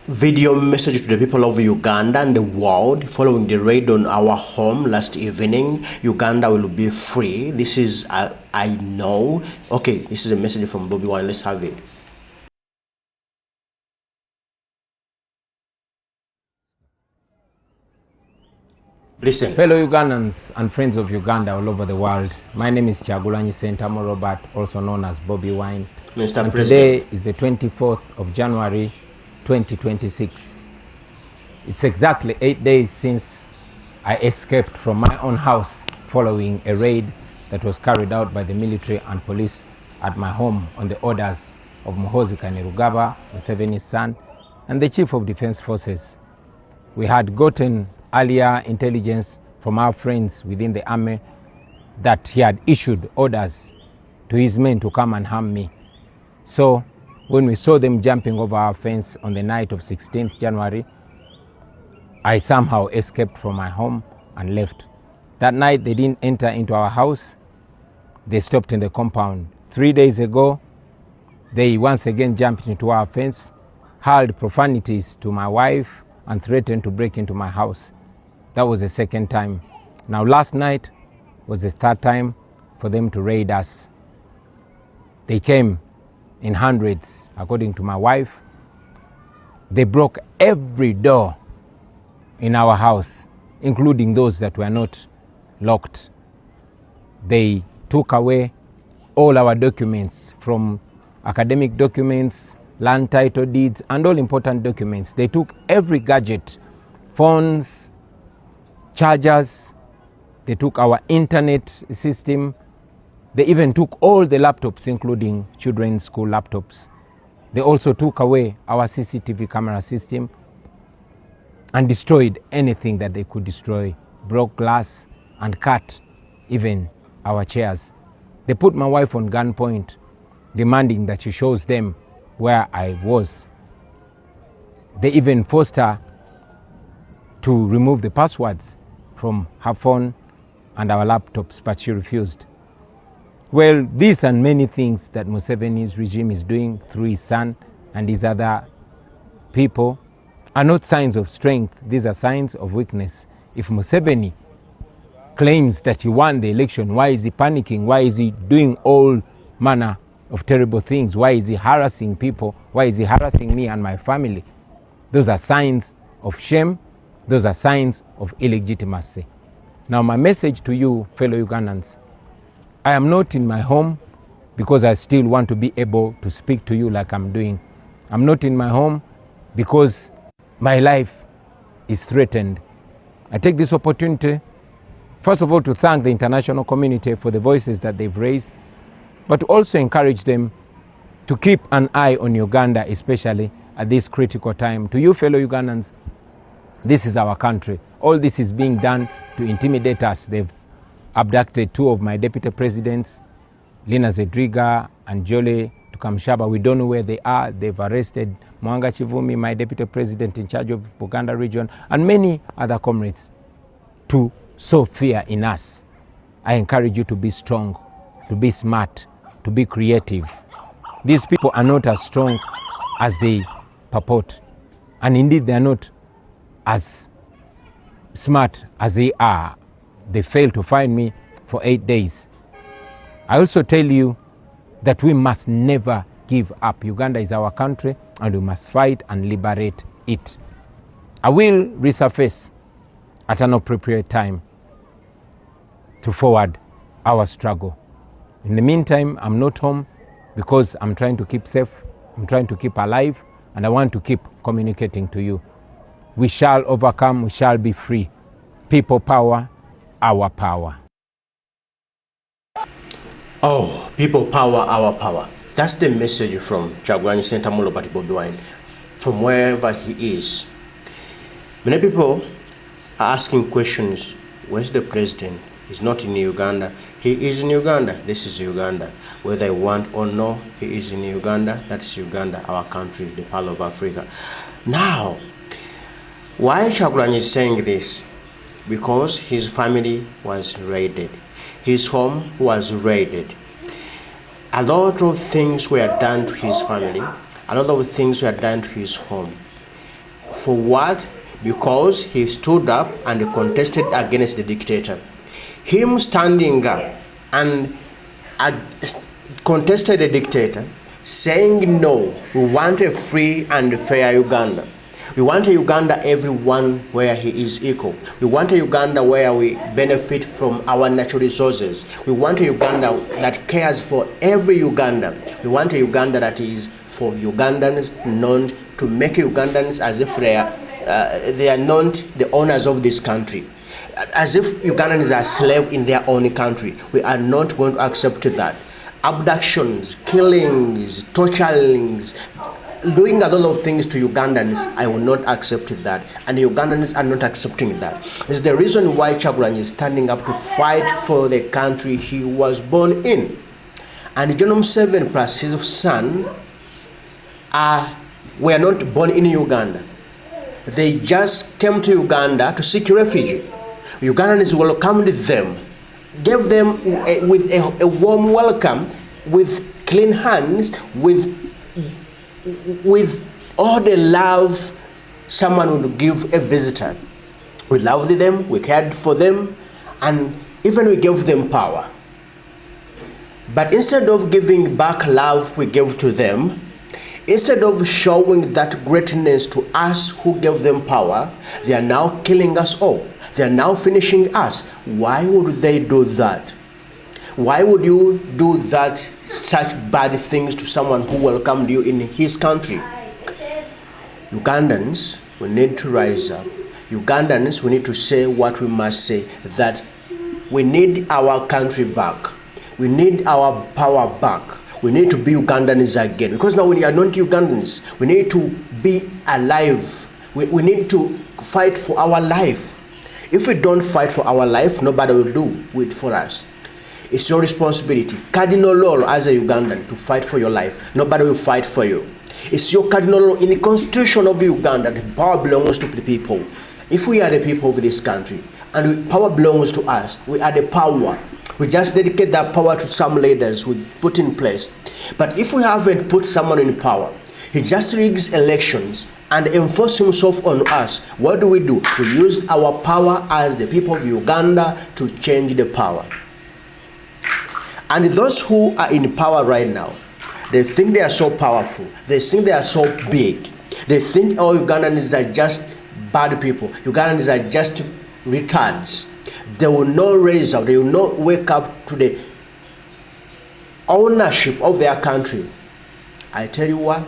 Video message to the people of Uganda and the world following the raid on our home last evening. Uganda will be free. This is, I know. Okay, this is a message from Bobi Wine. Let's have it. Listen. Fellow Ugandans and friends of Uganda all over the world, my name is Kyagulanyi Ssentamu Robert, also known as Bobi Wine. Mr. And President. today is the 24th of January 2026. It's exactly 8 days since I escaped from my own house following a raid that was carried out by the military and police at my home on the orders of Muhoozi Kainerugaba, Museveni's son, and the Chief of Defense Forces. We had gotten earlier intelligence from our friends within the army that he had issued orders to his men to come and harm me. So when we saw them jumping over our fence on the night of 16th January, I somehow escaped from my home and left. That night they didn't enter into our house. They stopped in the compound. 3 days ago, they once again jumped into our fence, hurled profanities to my wife, and threatened to break into my house. That was the second time. Now last night was the third time for them to raid us. They came in hundreds, according to my wife. They broke every door in our house, including those that were not locked. They took away all our documents, from academic documents, land title deeds, and all important documents. They took every gadget, phones, chargers. They took our internet system. They even took all the laptops, including children's school laptops. They also took away our CCTV camera system and destroyed anything that they could destroy, broke glass and cut even our chairs. They put my wife on gunpoint, demanding that she shows them where I was. They even forced her to remove the passwords from her phone and our laptops, but she refused. Well, these and many things that Museveni's regime is doing through his son and his other people are not signs of strength. These are signs of weakness. If Museveni claims that he won the election, why is he panicking? Why is he doing all manner of terrible things? Why is he harassing people? Why is he harassing me and my family? Those are signs of shame. Those are signs of illegitimacy. Now my message to you, fellow Ugandans, I am not in my home because I still want to be able to speak to you like I'm doing. I'm not in my home because my life is threatened. I take this opportunity, first of all, to thank the international community for the voices that they've raised, but to also encourage them to keep an eye on Uganda, especially at this critical time. To you, fellow Ugandans, this is our country. All this is being done to intimidate us. They've abducted two of my deputy presidents, Lina Zedriga and Jole Tukamshaba. We don't know where they are. They've arrested Mwanga Chivumi, my deputy president in charge of Buganda region, and many other comrades, to sow fear in us. I encourage you to be strong, to be smart, to be creative. These people are not as strong as they purport, and indeed they are not as smart as they are. They failed to find me for 8 days. I also tell you that we must never give up. Uganda is our country and we must fight and liberate it. I will resurface at an appropriate time to forward our struggle. In the meantime, I'm not home because I'm trying to keep safe, I'm trying to keep alive, and I want to keep communicating to you. We shall overcome, we shall be free. People power, our power. Oh, people power, our power. That's the message from Kyagulanyi Ssentamu Robert Bobi Wine, from wherever he is. Many people are asking questions. Where's the president? He's not in Uganda. He is in Uganda. This is Uganda. Whether I want or no, he is in Uganda. That's Uganda, our country, the Pearl of Africa. Now, why Kyagulanyi is saying this? Because his family was raided. His home was raided. A lot of things were done to his family. A lot of things were done to his home. For what? Because he stood up and contested against the dictator. Him standing up and contested the dictator, saying no, we want a free and fair Uganda. We want a Uganda everyone where he is equal. We want a Uganda where we benefit from our natural resources. We want a Uganda that cares for every Ugandan. We want a Uganda that is for Ugandans, not to make Ugandans as if they are not the owners of this country. As if Ugandans are slaves in their own country. We are not going to accept that. Abductions, killings, torturings, doing a lot of things to Ugandans, I will not accept that. And the Ugandans are not accepting that. It's the reason why Kyagulanyi is standing up to fight for the country he was born in. And John Museveni plus his son were not born in Uganda. They just came to Uganda to seek refuge. Ugandans welcomed them, gave them with a warm welcome, with clean hands, with all the love someone would give a visitor. We loved them, we cared for them, and even we gave them power. But instead of giving back love we gave to them, instead of showing that greatness to us who gave them power, they are now killing us all. They are now finishing us. Why would they do that? Why would you do that, such bad things to someone who welcomed you in his country? Ugandans, we need to rise up. Ugandans, we need to say what we must say, that we need our country back. We need our power back. We need to be Ugandans again. Because now we are not Ugandans. We need to be alive. We need to fight for our life. If we don't fight for our life, nobody will do it for us. It's your responsibility, cardinal law as a Ugandan, to fight for your life. Nobody will fight for you. It's your cardinal law in the constitution of Uganda. The power belongs to the people. If we are the people of this country and power belongs to us, we are the power. We just dedicate that power to some leaders we put in place. But if we haven't put someone in power, he just rigs elections and enforce himself on us. What do? We use our power as the people of Uganda to change the power. And those who are in power right now, they think they are so powerful. They think they are so big. They think all Ugandans are just bad people. Ugandans are just retards. They will not raise up. They will not wake up to the ownership of their country. I tell you what.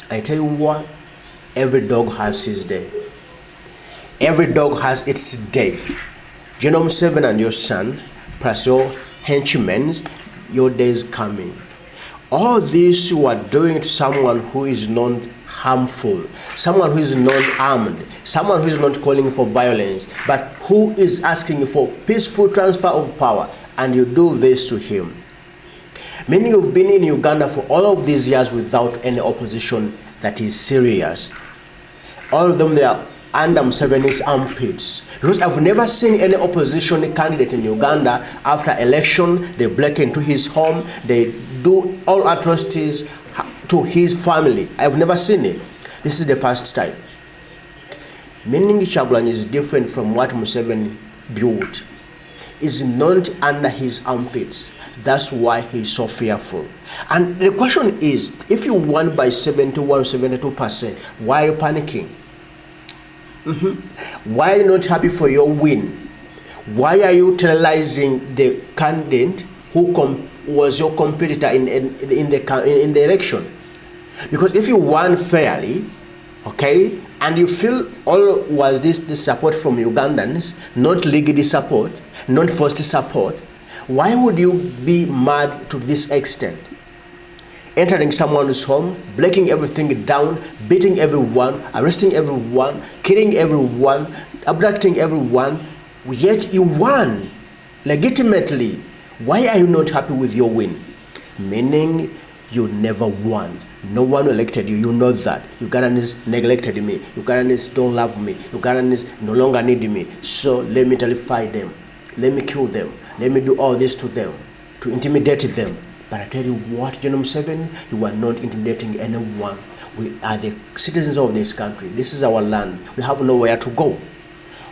Every dog has his day. Every dog has its day. General Museveni and your son, plus your henchmen, your day is coming. All this you are doing to someone who is not harmful, someone who is not armed, someone who is not calling for violence, but who is asking for peaceful transfer of power, and you do this to him. Meaning you've been in Uganda for all of these years without any opposition that is serious. All of them, they are under Museveni's armpits. Because I've never seen any opposition candidate in Uganda after election, they break into his home, they do all atrocities to his family. I've never seen it. This is the first time. Meaning Kyagulanyi is different from what Museveni built. Is not under his armpits. That's why he's so fearful. And the question is, if you won by 72%, why are you panicking? Why are you not happy for your win? Why are you terrorizing the candidate who was your competitor in the election? Because if you won fairly, okay, and you feel all was this support from Ugandans, not legal support, not forced support, why would you be mad to this extent? Entering someone's home, breaking everything down, beating everyone, arresting everyone, killing everyone, abducting everyone, yet you won legitimately. Why are you not happy with your win? Meaning you never won. No one elected you. You know that. Ugandans neglected me. Ugandans don't love me. Ugandans no longer need me. So let me terrify them. Let me kill them. Let me do all this to them, to intimidate them. But I tell you what, General 7, you are not intimidating anyone. We are the citizens of this country. This is our land. We have nowhere to go.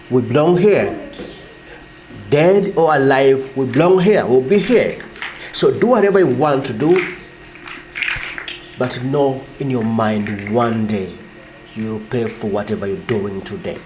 We belong here. Dead or alive, we belong here. We'll be here. So do whatever you want to do, but know in your mind one day you'll pay for whatever you're doing today.